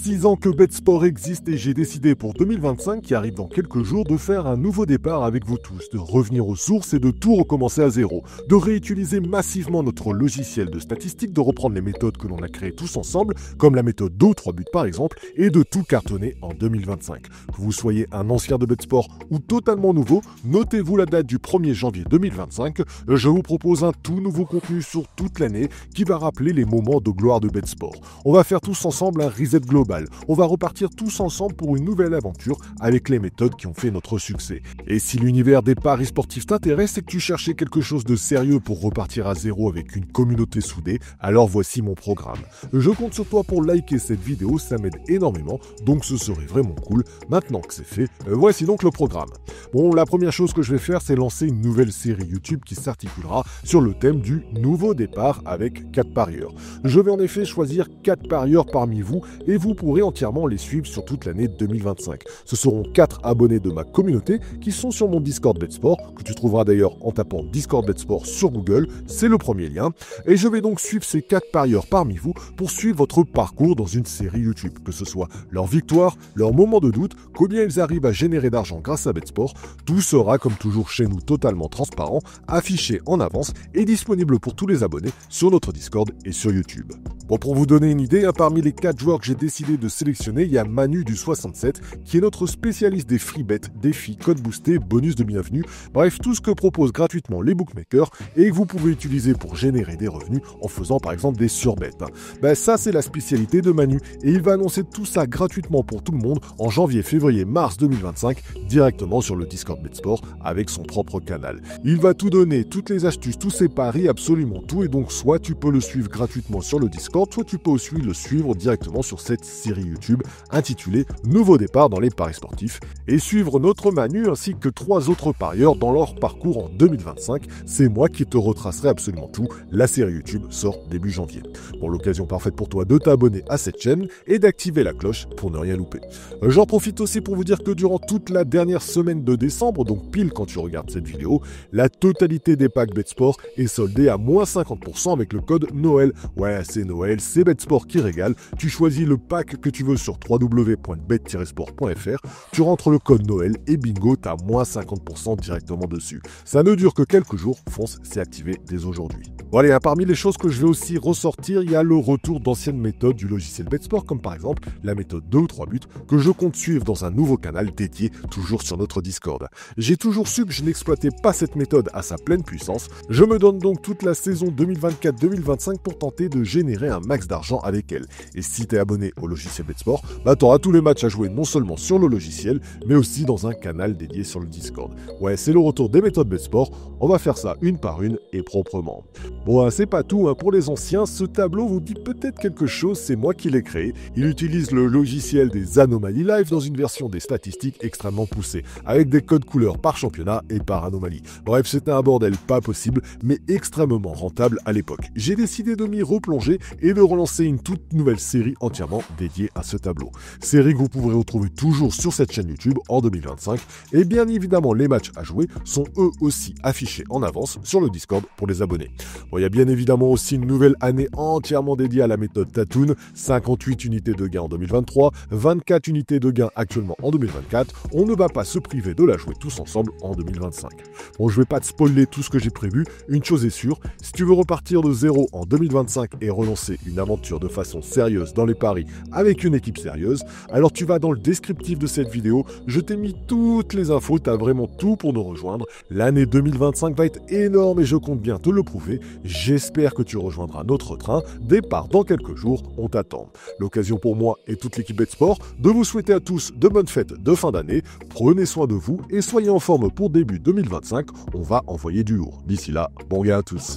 6 ans que BetSport existe et j'ai décidé pour 2025, qui arrive dans quelques jours, de faire un nouveau départ avec vous tous, de revenir aux sources et de tout recommencer à zéro, de réutiliser massivement notre logiciel de statistiques, de reprendre les méthodes que l'on a créées tous ensemble, comme la méthode 2 ou 3 buts par exemple, et de tout cartonner en 2025. Que vous soyez un ancien de BetSport ou totalement nouveau, notez-vous la date du 1er janvier 2025, je vous propose un tout nouveau contenu sur toute l'année qui va rappeler les moments de gloire de BetSport. On va faire tous ensemble un reset global. On va repartir tous ensemble pour une nouvelle aventure avec les méthodes qui ont fait notre succès. Et si l'univers des paris sportifs t'intéresse et que tu cherchais quelque chose de sérieux pour repartir à zéro avec une communauté soudée, alors voici mon programme. Je compte sur toi pour liker cette vidéo, ça m'aide énormément, donc ce serait vraiment cool. Maintenant que c'est fait, voici donc le programme. Bon, la première chose que je vais faire, c'est lancer une nouvelle série YouTube qui s'articulera sur le thème du nouveau départ avec 4 parieurs. Je vais en effet choisir 4 parieurs parmi vous et vous pourrez entièrement les suivre sur toute l'année 2025. Ce seront 4 abonnés de ma communauté qui sont sur mon Discord BetSport, que tu trouveras d'ailleurs en tapant Discord BetSport sur Google, c'est le premier lien. Et je vais donc suivre ces 4 parieurs parmi vous pour suivre votre parcours dans une série YouTube, que ce soit leur victoire, leurs moments de doute, combien ils arrivent à générer d'argent grâce à BetSport. Tout sera comme toujours chez nous totalement transparent, affiché en avance et disponible pour tous les abonnés sur notre Discord et sur YouTube. Bon, pour vous donner une idée, parmi les 4 joueurs que j'ai décidé de sélectionner, il y a Manu du 67 qui est notre spécialiste des free bets, défis, codes boostés, bonus de bienvenue, bref tout ce que proposent gratuitement les bookmakers et que vous pouvez utiliser pour générer des revenus en faisant par exemple des surbets. Ça c'est la spécialité de Manu et il va annoncer tout ça gratuitement pour tout le monde en janvier, février, mars 2025 directement sur le Discord BetSport avec son propre canal. Il va tout donner, toutes les astuces, tous ses paris, absolument tout et donc soit tu peux le suivre gratuitement sur le Discord, soit tu peux aussi le suivre directement sur cette série YouTube intitulée Nouveau départ dans les paris sportifs et suivre notre Manu ainsi que 3 autres parieurs dans leur parcours en 2025. C'est moi qui te retracerai absolument tout. La série YouTube sort début janvier. Bon, l'occasion parfaite pour toi de t'abonner à cette chaîne et d'activer la cloche pour ne rien louper. J'en profite aussi pour vous dire que durant toute la dernière semaine de décembre, donc pile quand tu regardes cette vidéo, la totalité des packs BetSport est soldée à moins 50% avec le code Noël. Ouais, c'est Noël, c'est BetSport qui régale. Tu choisis le pack que tu veux sur www.bet-sport.fr, tu rentres le code Noël et bingo, t'as moins 50% directement dessus. Ça ne dure que quelques jours, fonce, c'est activé dès aujourd'hui. Bon allez, parmi les choses que je vais aussi ressortir, il y a le retour d'anciennes méthodes du logiciel BetSport, comme par exemple la méthode 2 ou 3 buts, que je compte suivre dans un nouveau canal dédié, toujours sur notre Discord. J'ai toujours su que je n'exploitais pas cette méthode à sa pleine puissance, je me donne donc toute la saison 2024-2025 pour tenter de générer un max d'argent avec elle. Et si t'es abonné au logiciel BetSport, t'auras tous les matchs à jouer non seulement sur le logiciel, mais aussi dans un canal dédié sur le Discord. Ouais, c'est le retour des méthodes BetSport, on va faire ça une par une et proprement. Bon, c'est pas tout, pour les anciens, ce tableau vous dit peut-être quelque chose, c'est moi qui l'ai créé. Il utilise le logiciel des anomalies live dans une version des statistiques extrêmement poussée, avec des codes couleurs par championnat et par anomalie. Bref, c'était un bordel pas possible, mais extrêmement rentable à l'époque. J'ai décidé de m'y replonger et de relancer une toute nouvelle série entièrement dédiée à ce tableau. Série que vous pourrez retrouver toujours sur cette chaîne YouTube en 2025. Et bien évidemment, les matchs à jouer sont eux aussi affichés en avance sur le Discord pour les abonnés. Bon, il y a bien évidemment aussi une nouvelle année entièrement dédiée à la méthode Tatoon, 58 unités de gain en 2023, 24 unités de gain actuellement en 2024. On ne va pas se priver de la jouer tous ensemble en 2025. Bon, je vais pas te spoiler tout ce que j'ai prévu, une chose est sûre, si tu veux repartir de zéro en 2025 et relancer une aventure de façon sérieuse dans les paris avec une équipe sérieuse, alors tu vas dans le descriptif de cette vidéo, je t'ai mis toutes les infos, t'as vraiment tout pour nous rejoindre. L'année 2025 va être énorme et je compte bien te le prouver. J'espère que tu rejoindras notre train. Départ dans quelques jours, on t'attend. L'occasion pour moi et toute l'équipe BetSport de vous souhaiter à tous de bonnes fêtes de fin d'année. Prenez soin de vous et soyez en forme pour début 2025. On va envoyer du lourd. D'ici là, bon gain à tous.